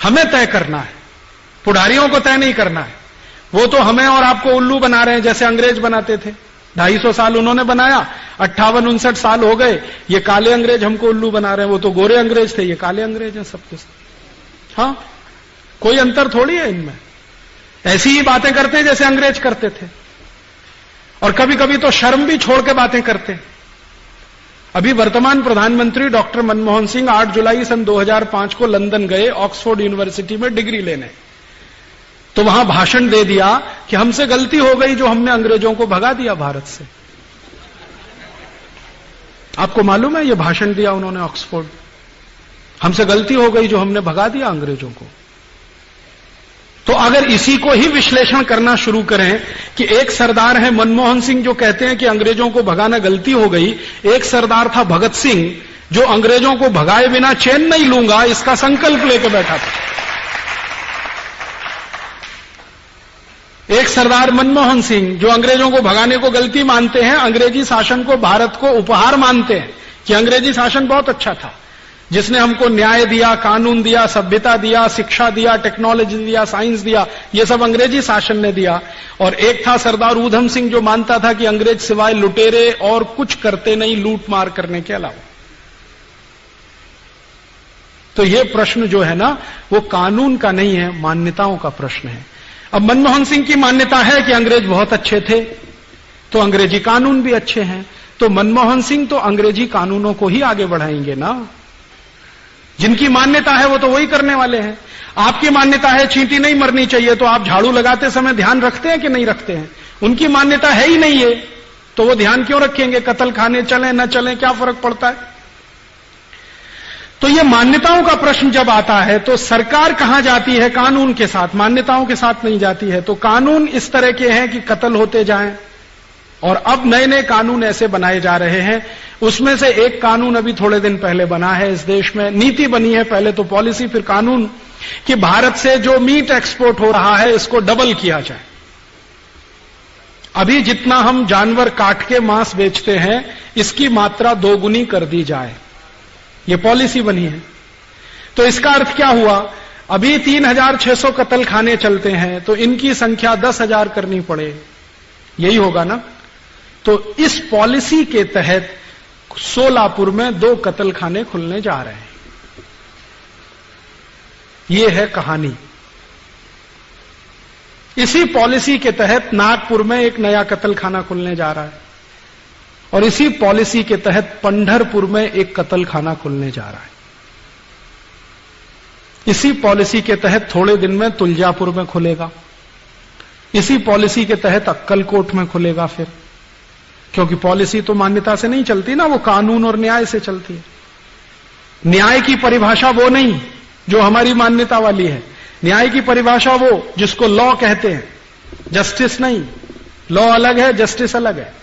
हमें तय करना है, पुढ़ारियों को तय नहीं करना है। वो तो हमें और आपको उल्लू बना रहे हैं जैसे अंग्रेज बनाते थे। 250 साल उन्होंने बनाया, 58-59 साल हो गए, ये काले अंग्रेज हमको उल्लू बना रहे हैं। वो तो गोरे अंग्रेज थे, ये काले अंग्रेज हैं सब कुछ। हाँ, कोई अंतर थोड़ी है इनमें। ऐसी ही बातें करते हैं जैसे अंग्रेज करते थे, और कभी कभी तो शर्म भी छोड़ के बातें करते हैं। अभी वर्तमान प्रधानमंत्री डॉक्टर मनमोहन सिंह 8 जुलाई सन 2005 को लंदन गए ऑक्सफोर्ड यूनिवर्सिटी में डिग्री लेने। तो वहां भाषण दे दिया कि हमसे गलती हो गई जो हमने अंग्रेजों को भगा दिया भारत से। आपको मालूम है, यह भाषण दिया उन्होंने ऑक्सफोर्ड, हमसे गलती हो गई जो हमने भगा दिया अंग्रेजों को। तो अगर इसी को ही विश्लेषण करना शुरू करें कि एक सरदार है मनमोहन सिंह जो कहते हैं कि अंग्रेजों को भगाना गलती हो गई, एक सरदार था भगत सिंह जो अंग्रेजों को भगाए बिना चैन नहीं लूंगा इसका संकल्प लेकर बैठा था। एक सरदार मनमोहन सिंह जो अंग्रेजों को भगाने को गलती मानते हैं, अंग्रेजी शासन को भारत को उपहार मानते हैं कि अंग्रेजी शासन बहुत अच्छा था, जिसने हमको न्याय दिया, कानून दिया, सभ्यता दिया, शिक्षा दिया, टेक्नोलॉजी दिया, साइंस दिया, ये सब अंग्रेजी शासन ने दिया। और एक था सरदार ऊधम सिंह जो मानता था कि अंग्रेज सिवाय लुटेरे और कुछ करते नहीं, लूट मार करने के अलावा। तो ये प्रश्न जो है ना, वो कानून का नहीं है, मान्यताओं का प्रश्न है। अब मनमोहन सिंह की मान्यता है कि अंग्रेज बहुत अच्छे थे, तो अंग्रेजी कानून भी अच्छे हैं, तो मनमोहन सिंह तो अंग्रेजी कानूनों को ही आगे बढ़ाएंगे ना। जिनकी मान्यता है वो तो वही करने वाले हैं। आपकी मान्यता है चींटी नहीं मरनी चाहिए, तो आप झाड़ू लगाते समय ध्यान रखते हैं कि नहीं रखते हैं? उनकी मान्यता है ही नहीं है, तो वो ध्यान क्यों रखेंगे? कत्ल खाने चलें न चलें क्या फर्क पड़ता है? तो ये मान्यताओं का प्रश्न जब आता है तो सरकार कहां जाती है? कानून के साथ, मान्यताओं के साथ नहीं जाती है। तो कानून इस तरह के हैं कि कत्ल होते जाएं, और अब नए नए कानून ऐसे बनाए जा रहे हैं। उसमें से एक कानून अभी थोड़े दिन पहले बना है इस देश में, नीति बनी है, पहले तो पॉलिसी फिर कानून, कि भारत से जो मीट एक्सपोर्ट हो रहा है इसको डबल किया जाए। अभी जितना हम जानवर काट के मांस बेचते हैं इसकी मात्रा 2 गुनी कर दी जाए, ये पॉलिसी बनी है। तो इसका अर्थ क्या हुआ? अभी 3600 कत्ल खाने चलते हैं, तो इनकी संख्या 10,000 करनी पड़े, यही होगा ना। तो इस पॉलिसी के तहत सोलापुर में 2 कत्ल खाने खुलने जा रहे हैं। यह है कहानी। इसी पॉलिसी के तहत नागपुर में एक नया कत्ल खाना खुलने जा रहा है, और इसी पॉलिसी के तहत पंढरपुर में एक कत्ल खाना खुलने जा रहा है। इसी पॉलिसी के तहत थोड़े दिन में तुलजापुर में खुलेगा, इसी पॉलिसी के तहत अक्कलकोट में खुलेगा फिर, क्योंकि पॉलिसी तो मान्यता से नहीं चलती ना, वो कानून और न्याय से चलती है। न्याय की परिभाषा वो नहीं जो हमारी मान्यता वाली है, न्याय की परिभाषा वो जिसको लॉ कहते हैं, जस्टिस नहीं। लॉ अलग है, जस्टिस अलग है।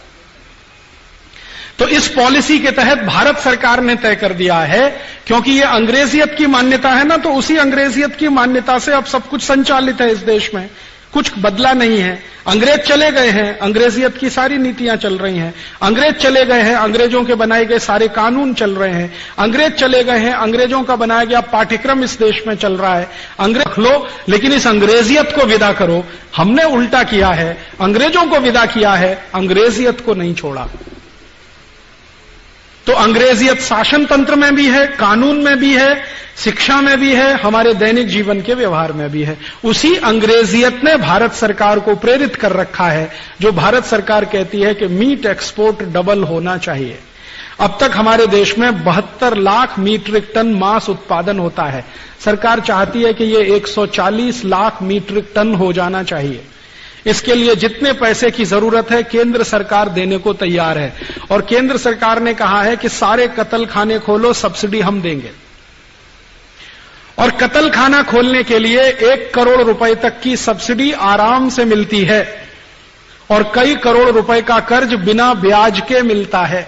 तो इस पॉलिसी के तहत भारत सरकार ने तय कर दिया है, क्योंकि ये अंग्रेजियत की मान्यता है ना, तो उसी अंग्रेजियत की मान्यता से अब सब कुछ संचालित है इस देश में, कुछ बदला नहीं है। अंग्रेज चले गए हैं, अंग्रेजियत की सारी नीतियां चल रही हैं। अंग्रेज चले गए हैं, अंग्रेजों के बनाए गए सारे कानून चल रहे हैं। अंग्रेज चले गए हैं, अंग्रेजों का बनाया गया पाठ्यक्रम इस देश में चल रहा है। अंग्रेज रख लो, लेकिन इस अंग्रेजियत को विदा करो। हमने उल्टा किया है, अंग्रेजों को विदा किया है, अंग्रेजियत को नहीं छोड़ा। तो अंग्रेजियत शासन तंत्र में भी है, कानून में भी है, शिक्षा में भी है, हमारे दैनिक जीवन के व्यवहार में भी है। उसी अंग्रेजियत ने भारत सरकार को प्रेरित कर रखा है, जो भारत सरकार कहती है कि मीट एक्सपोर्ट डबल होना चाहिए। अब तक हमारे देश में 72 लाख मीट्रिक टन मांस उत्पादन होता है। सरकार चाहती है कि ये 140 लाख मीट्रिक टन हो जाना चाहिए। इसके लिए जितने पैसे की जरूरत है केंद्र सरकार देने को तैयार है, और केंद्र सरकार ने कहा है कि सारे कत्ल खाने खोलो, सब्सिडी हम देंगे। और कत्ल खाना खोलने के लिए 1 करोड़ रुपए तक की सब्सिडी आराम से मिलती है, और कई करोड़ रुपए का कर्ज बिना ब्याज के मिलता है।